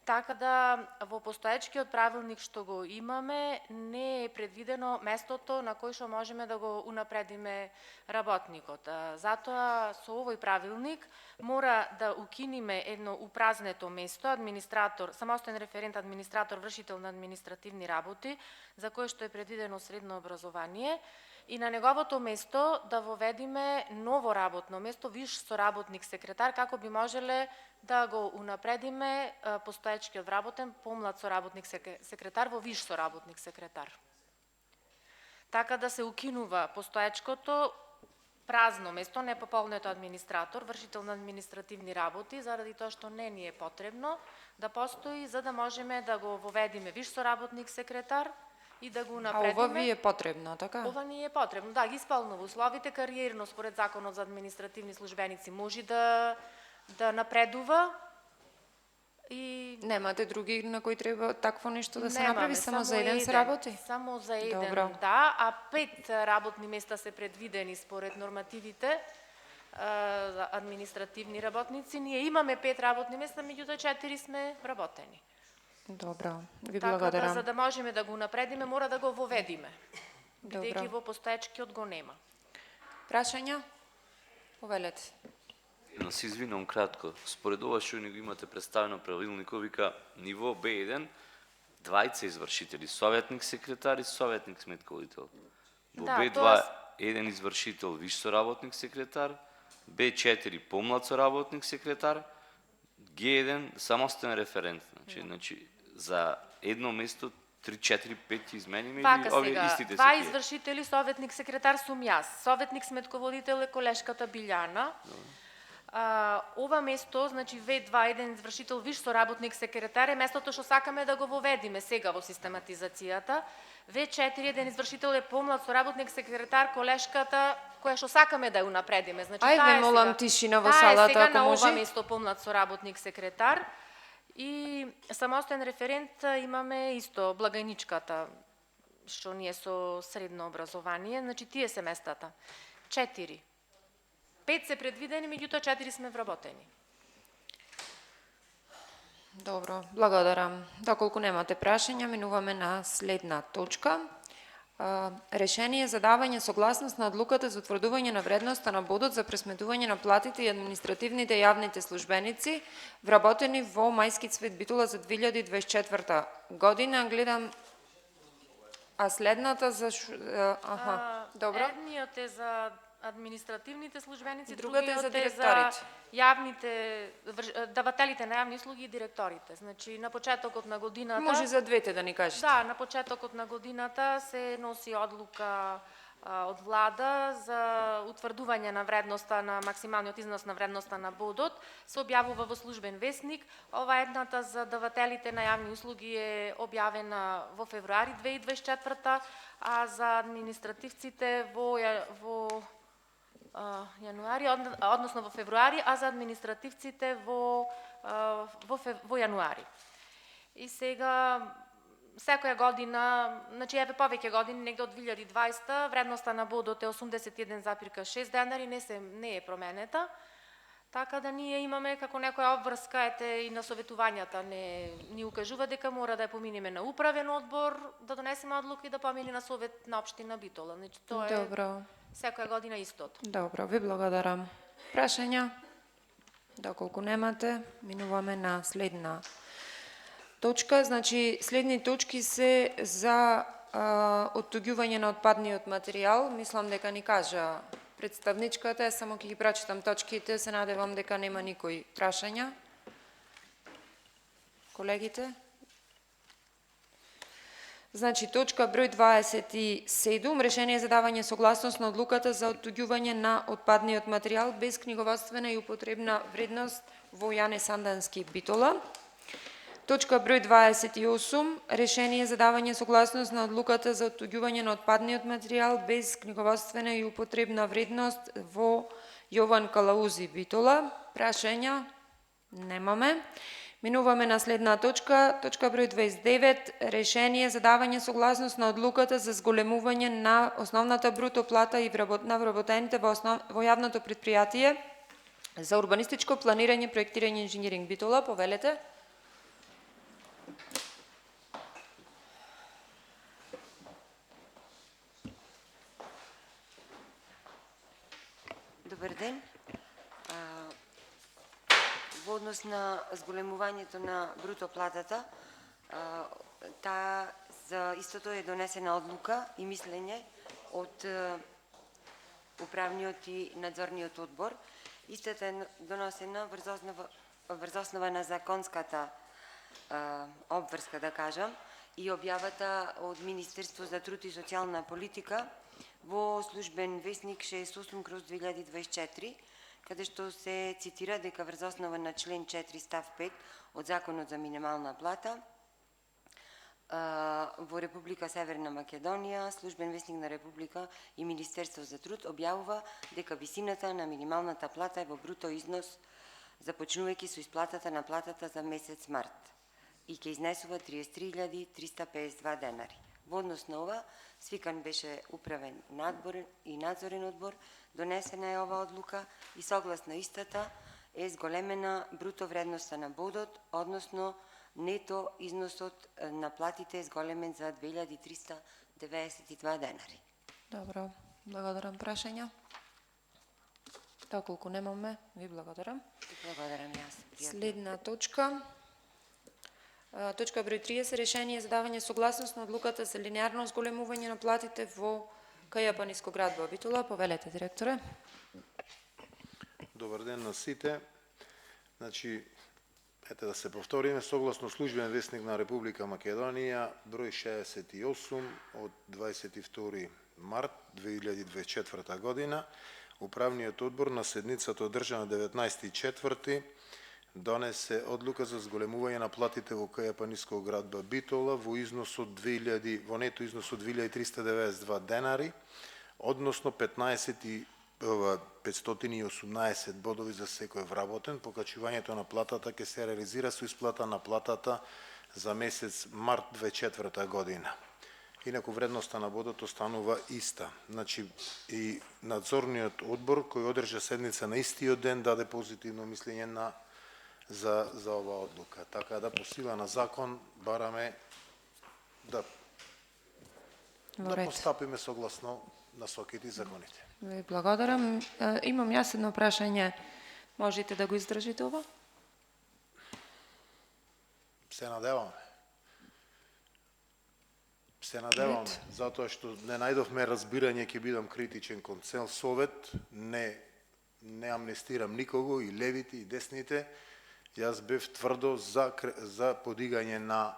така да во постоечкиот правилник што го имаме, не е предвидено местото на кој што можеме да го унапредиме работникот. Затоа со овој правилник мора да укиниме едно упразнето место, администратор, самостоен референт администратор, вршител на административни работи, за кој што е предвидено средно образование, и на неговото место да воведиме ново работно место, виш соработник секретар, како би можеле да го унапредиме постоечкиот вработен помлад соработник секретар во виш соработник секретар. Така да се укинува постоечкото празно место, непополнето администратор, вршител на административни работи, заради тоа што не ни е потребно да постои, за да можеме да го воведиме виш соработник секретар и да го напредиме. А ова ви е потребно, така? Ова ни е потребно, да, ги исполнува условите, кариерно според Законот за административни службеници може да напредува и... Немате други на кои треба такво нешто да се направи, само за еден се работи? Само за еден, Добро. да, а 5 работни места се предвидени според нормативите за административни работници. Ние имаме 5 работни места, меѓутоа 4 сме вработени. Добро, ви така благодарам. Да, за да можеме да го напредиме, мора да го воведиме, бидејќи во постоечкиот го нема. Прашања? Повелете. Но се извинувам кратко. Според ова што ни го имате представено правилникот, вика ниво Б1, двајца извршители, советник секретар и советник сметководител. Во Да, Б2 еден извршител, виш соработник секретар, Б4 помлад соработник секретар, Г1 самостоен референт. Значи за едно место 3, 4, 5 измениме или овие истите се? Два извршители, советник секретар сум јас. Советник сметководител е колешката Билјана. Ова место, значи В2, еден извршител, виш соработник секретар е местото што сакаме да го воведиме сега во систематизацијата. В4, еден извршител е помлад соработник секретар, колешката која што сакаме да ја унапредиме. Значи, Ајде, молам тишина во салата, сега ако на може. ова место помлад соработник секретар. И самостоен референт имаме исто благајничката, што ние со средно образование, значи тие се местата. 4. 5 се предвидени, меѓутоа 4 сме вработени. Добро, благодарам. Доколку немате прашања, минуваме на следна точка. Решение за давање согласност на одлуката за утврдување на вредноста на бодот за пресметување на платите и административните јавните службеници вработени во Мајски цвет Битола за 2024 година. Гледам, а следната за... добро. Едниот е за административните службеници, Другата е за другиот директорите. јавните давателите на јавни услуги и директорите. Значи на почетокот на годината Може за двете да ни кажете. Да, на почетокот на годината се носи одлука од влада за утврдување на вредноста на максималниот износ на вредноста на бодот, се објавува во службен весник. Ова едната за давателите на јавни услуги е објавена во февруари 2024, а за административците во јануари, односно во февруари, а за административците во јануари. И сега секоја година, значи еве повеќе години, негде од 2020, вредноста на бодот е 81,6 денари, не е променета. Така да ние имаме како некоја обврска, ете и на советувањата ни укажува дека мора да ја поминеме на управен одбор, да донесеме одлука и да помине на совет на општина Битола. Значи тоа е Добро. секоја година истото. Добро, ви благодарам. Прашања? Доколку немате, минуваме на следна точка. Значи, следни точки се за оттуѓување на отпадниот материјал. Мислам дека ни кажа представничката, само ќе ги прочитам точките, се надевам дека нема никој прашања. Колегите? Значи, точка број 27, решение за давање согласност на одлуката за оттуѓување на отпадниот материјал без книговодствена и употребна вредност во Јане Сандански Битола. Точка број 28, решение за давање согласност на одлуката за оттуѓување на отпадниот материјал без книговодствена и употребна вредност во Јован Калаузи Битола. Прашања? Немаме. Минуваме на следна точка, точка број 29, решение за давање согласност на одлуката за зголемување на основната бруто плата и на вработените во јавното предпријатие за урбанистичко планирање, проектирање и инженеринг Битола. Повелете. Добар ден. Во однос на зголемувањето на бруто платата, за истото е донесена одлука и мислење од управниот и надзорниот одбор. Истата е донесена врз основа на законската обврска, да кажам, и објавата од Министерство за труд и социјална политика во службен весник 68/2024, каде што се цитира дека врз основа на член 4 став 5 од Законот за минимална плата во Република Северна Македонија, службен весник на Република и Министерство за труд објавува дека висината на минималната плата е во бруто износ, започнувајќи со исплатата на платата за месец март и ќе изнесува 33.352 денари. Во однос на ова, свикан беше управен и надзорен одбор, донесена е ова одлука и согласно истата е зголемена бруто вредноста на бодот, односно нето износот на платите е зголемен за 2.392 денари. Добро, благодарам. Прашања? Доколку немаме, ви благодарам. Благодарам јас. Следна точка. Точка број 30, решение за давање согласност на одлуката за линеарно зголемување на платите во КЈП Ниско градба Битола. Повелете, директоре. Добар ден на сите. Значи, ете да се повториме, согласно службен весник на Република Македонија, број 68 од 22 март 2024 година, Управниот одбор на седницата одржана 19.4. донесе одлука за зголемување на платите во КЈП Ниско градба Битола во нето износ од 2.392 денари, односно 518 бодови за секој вработен. Покачувањето на платата ќе се реализира со исплата на платата за месец март 2024 година. Инаку вредноста на бодот останува иста. Значи и надзорниот одбор кој одржа седница на истиот ден даде позитивно мислење на за оваа одлука. Така да по сила на закон бараме да постапиме согласно насоките и законите. Ви благодарам. Имам јас едно прашање. Можете да го издржите ова? Се надеваме. Се надеваме, затоа што не најдовме разбирање, ќе бидам критичен кон цел совет, не амнестирам никого, и левите, и десните. Јас бев тврдо за подигање на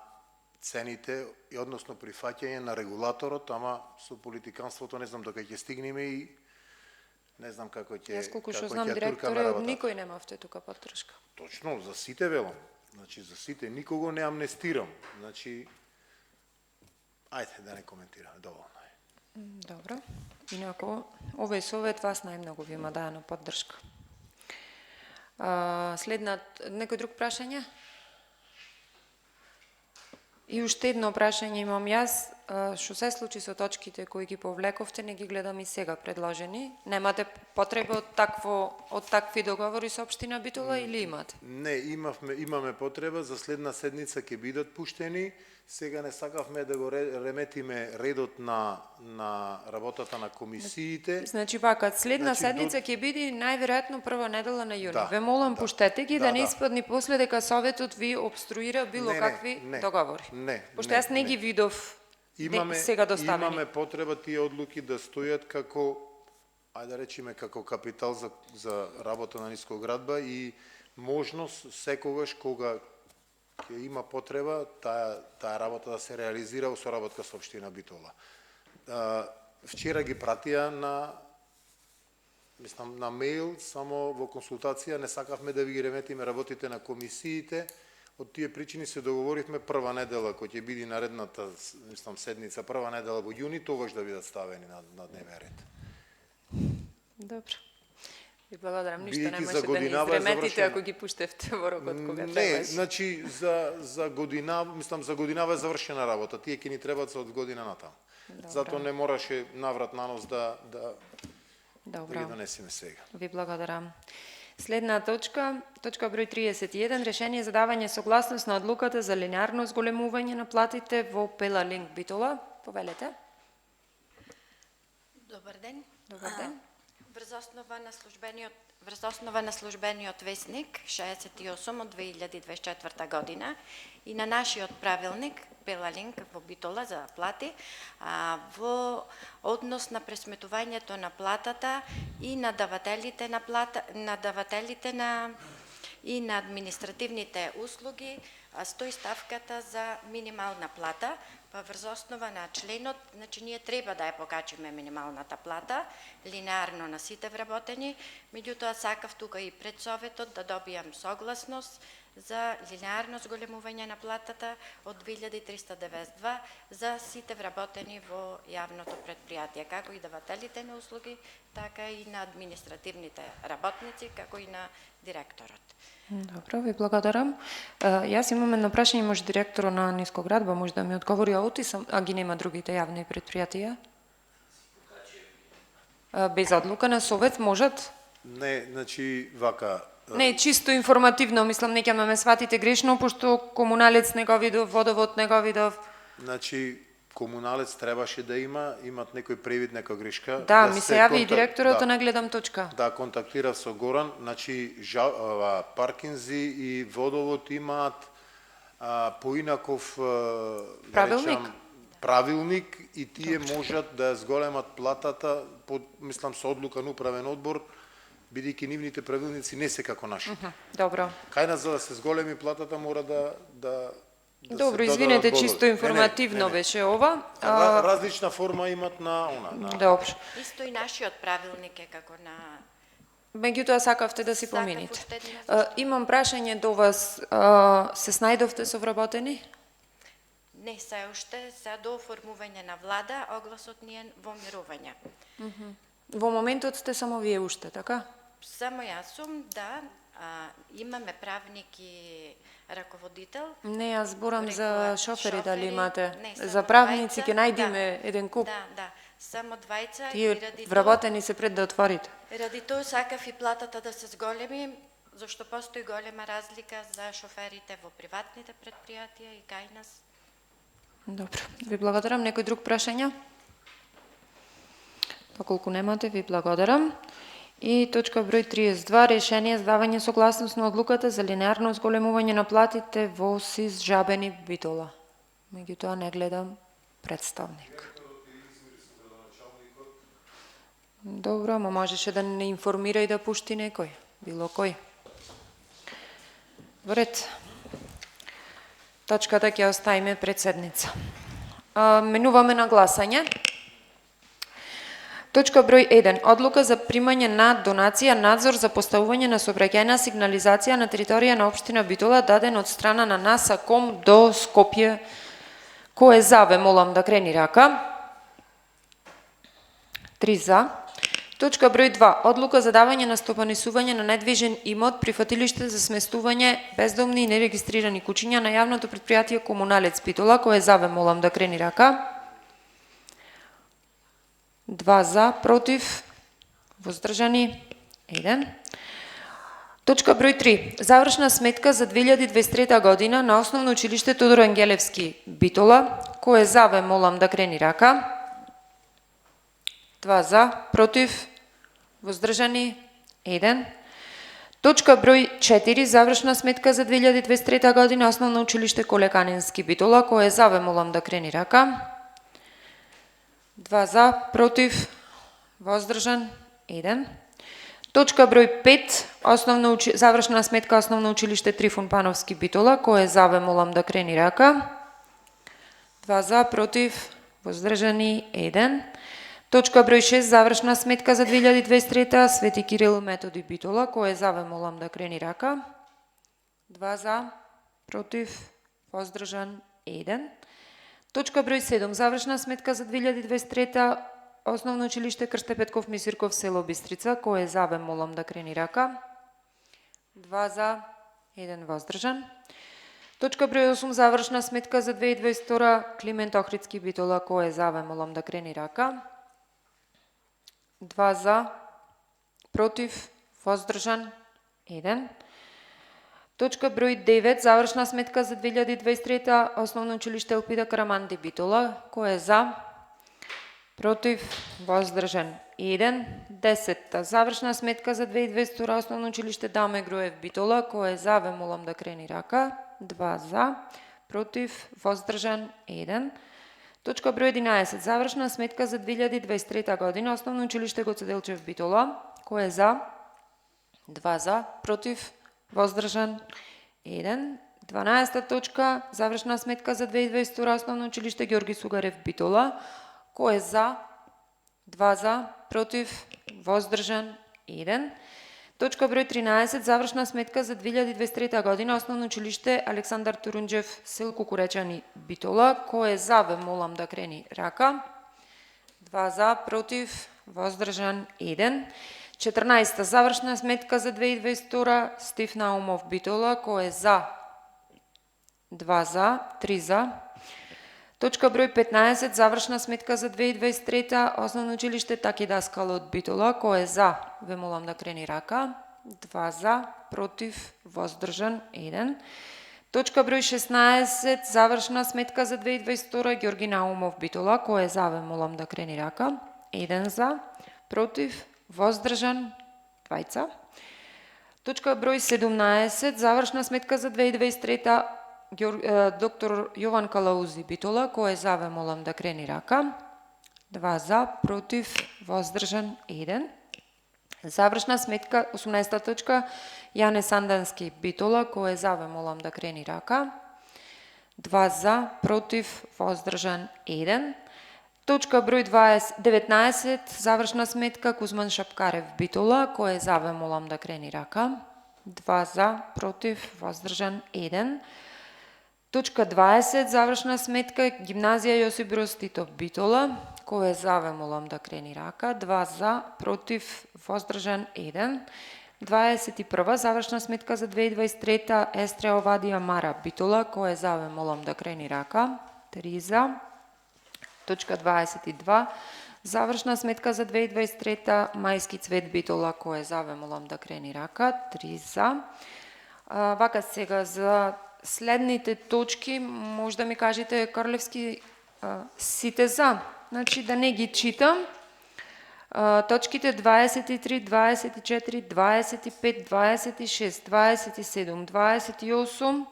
цените, и односно прифаќање на регулаторот, ама со политиканството не знам докај ќе стигнеме и не знам како ќе. Јас колку што знам, директоре, од никој немавте тука поддршка. Точно, за сите велам. Значи, за сите, никого не амнестирам. Значи, ајде да не коментираме, доволно е. Добро. Инако, овој совет вас најмногу ви има дајано поддршка. Некој друг прашање? И уште едно прашање имам јас. Што се случи со точките кои ги повлековте, не ги гледам и сега предложени? Немате потреба од такви договори со општина Битола или имате? Не, имаме потреба, за следна седница ќе бидат пуштени. Сега не сакавме да го реметиме редот на работата на комисиите. Значи вака, следна седница ќе биде најверојатно прва недела на јуни. Ве молам, пуштете ги, да не испадни после дека советот ви обструира било какви договори. Пошто јас не ги видов сега доставени. Имаме потреба тие одлуки да стојат како, ајде да речеме, како капитал за работа на нискоградба и можност секогаш кога ќе има потреба таа работа да се реализира во соработка со општина Битола. Вчера ги пратија на мејл, само во консултација, не сакавме да ви ги реметиме работите на комисиите. Од тие причини се договоривме прва недела, кој ќе биде наредната седница, прва недела во јуни, тогаш да бидат ставени на дневен ред. Добро. Ви благодарам, ништо немаше да не изреметите ако ги пуштевте во рокот кога требаше. Не, значи за годинава е завршена работа. Тие ќе ни требаат за од година натаму. Затоа не мораше наврат на нос да ги донесеме сега. Ви благодарам. Следна точка број 31, решение за давање согласност на одлуката за линеарно зголемување на платите во Пелалинк Битола. Повелете. Добар ден. Добар ден. Врз основа на службениот весник 68 од 2024 година и на нашиот правилник Пелалинк во Битола за плати, во однос на пресметувањето на платата и на давателите на и на административните услуги, стои ставката за минимална плата, па врз основа на членот, значи ние треба да ја покачиме минималната плата, линеарно на сите вработени, меѓутоа сакав тука и пред советот да добијам согласност за линеарно зголемување на платата од 2392 за сите вработени во јавното предпријатие, како и давателите на услуги, така и на административните работници, како и на директорот. Добро, ви благодарам. Јас имам едно прашање, може директорот на Нискоградба може да ми одговори, а ги нема другите јавни предпријатија? Без одлука на совет можат? Не, значи вака. Не, чисто информативно, мислам, не ќе ме сватите грешно, пошто комуналец не го видов, водовод не го видов. Значи, комуналец требаше да имат некој превид, нека грешка. Да, ми се јави и директорот, не гледам точка. Да, контактирав со Горан, значи паркинзи и водовод имаат поинаков правилник и тие можат да зголемат платата мислам со одлука на управен одбор, бидејќи нивните правилници не се како нашите. Добро. Кај нас за да се зголеми платата мора да Добро, извинете, чисто информативно беше ова. Различна форма имат на она. Добро. Исто и нашиот правилник е како на... Меѓутоа сакавте да си помините. Имам прашање до вас. Се снајдовте со вработени? Не, се уште, се до оформување на влада, огласот ни е во мирување. Во моментот сте само вие уште, така? Само јас сум, да. Имаме правник и раководител. Не, јас зборам за шофери, дали имате. За правници ќе најдиме еден куп. Да, само двајца. Тие вработени се пред да отворите. Ради тоа сакав и платата да се зголеми, зашто постои голема разлика за шоферите во приватните предпријатија и кај нас. Добро, ви благодарам. Некој друг прашања? Доколку немате, ви благодарам. И точка број 32, решение за давање согласност на одлуката за линеарно зголемување на платите во СИС Жабени Битола. Меѓутоа не гледам представник. Добро, ама можеше да не информира и да пушти некој, било кој. Во ред. Точката ќе оставиме председница. Менуваме на гласање. Точка број 1. Одлука за примање на донација надзор за поставување на сообраќајна сигнализација на територија на општина Битола даден од страна на НАСАКОМ до Скопје. Кој е за, ве молам да крени рака. 3 за. Точка број 2. Одлука за давање на стопанисување на недвижен имот при фатилиште за сместување бездомни и нерегистрирани куќиња на јавното предпријатие Комуналец Битола. Кој е за, ве молам да крени рака. 2 за, против, воздржани, 1. Точка број 3. Завршна сметка за 2023 година на Основно училиште Тодор Ангелевски Битола. Кој е за, ве молам да крени рака. 2 за, против, воздржани, 1. Точка број 4. Завршна сметка за 2023 година Основно училиште Коле Канински Битола. Кој е за, ве молам да крени рака. 2 за, против, воздржан, 1. Точка број 5. Завршна сметка Основно училиште Трифун Пановски Битола. Кој е за, ве молам да крени рака. 2 за, против, воздржани, 1. Точка број 6. Завршна сметка за 2023 Свети Кирил Методи Битола. Кој е за, ве молам да крени рака. 2 за, против, воздржан, 1. Точка број 7. Завршна сметка за 2023 Основно училиште Крсте Петков Мисирков село Бистрица. Кој е за, ве молам да крени рака. 2 за, 1 воздржан. Точка број 8. Завршна сметка за 2022 Климент Охридски Битола. Кој е за, ве молам да крени рака. 2 за, против, воздржан, 1. Точка број 9. Завршна сметка за 2023 Основно училиште Елпида Караманди Битола. Кој е за? Против? Воздржан? 1. 10. Завршна сметка за 2022 Основно училиште Даме Груев Битола. Кој е за? Ве молам да крени рака. 2 за. Против? Воздржан? 1. Точка број 11. Завршна сметка за 2023 година Основно училиште Гоце Делчев Битола. Кој е за? 2 за. Против? Воздржан, 1. 12 точка. Завршна сметка за 2022 Основно училиште Георги Сугарев Битола. Кој е за? 2 за, против, воздржан, 1. Точка број 13. Завршна сметка за 2023 година Основно училиште Александар Турунџев сел Кукуречани Битола. Кој е за, ве молам да крени рака. 2 за, против, воздржан, 1. 14. Завршна сметка за 2022 Стив Наумов Битола. Кој е за? 2 за, 3 за. Точка број 15. Завршна сметка за 2023 Основно училиште Таки Даскал од Битола. Кој е за? Ве молам да крени рака. 2 за, против, воздржан, 1. Точка број 16. Завршна сметка за 2022 Георги Наумов Битола. Кој е за? Ве молам да крени рака. 1 за, против, воздржан, 2. Точка број 17. Завршна сметка за 2023 доктор Јован Калаузи Битола. Кој е за? Ве молам да крени рака. 2 за, против, воздржан, 1. Завршна сметка 18 точка Јане Сандански Битола. Кој е за? Ве молам да крени рака. 2 за, против, воздржан, 1. Точка број 19. Завршна сметка Кузман Шапкарев Битола. Кој е за? Ве молам да крени рака. 2 за, против, воздржан, 1. Точка 20. Завршна сметка Гимназија Јосип Броз Титов Битола. Кој е за? Ве молам да крени рака. 2 за, против, воздржан, 1. 21. Завршна сметка за 2023 Естре Овадија Мара Битола. Кој е за? Ве молам да крени рака. 3 за. Точка 22. Завршна сметка за 2023 Мајски Цвет Битола, кој е за, ве молам да крени рака, 3 за. Вака сега за следните точки, може да ми кажете, Карлевски, сите за. Значи да не ги читам. Точките 23, 24, 25, 26, 27, 28,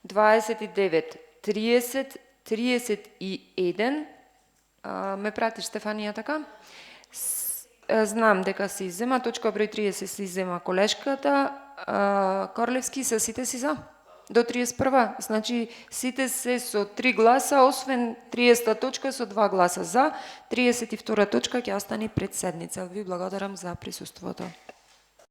29, 30, 31. Ме пратиш, Стефанија, така? Знам дека се иззема, точка број 30 се иззема колешката. Корлевски, са сите си за? До 31. Значи, сите се со 3 гласа, освен 30 точка со 2 гласа за. 32 точка ќе остане пред седница. Ви благодарам за присуството.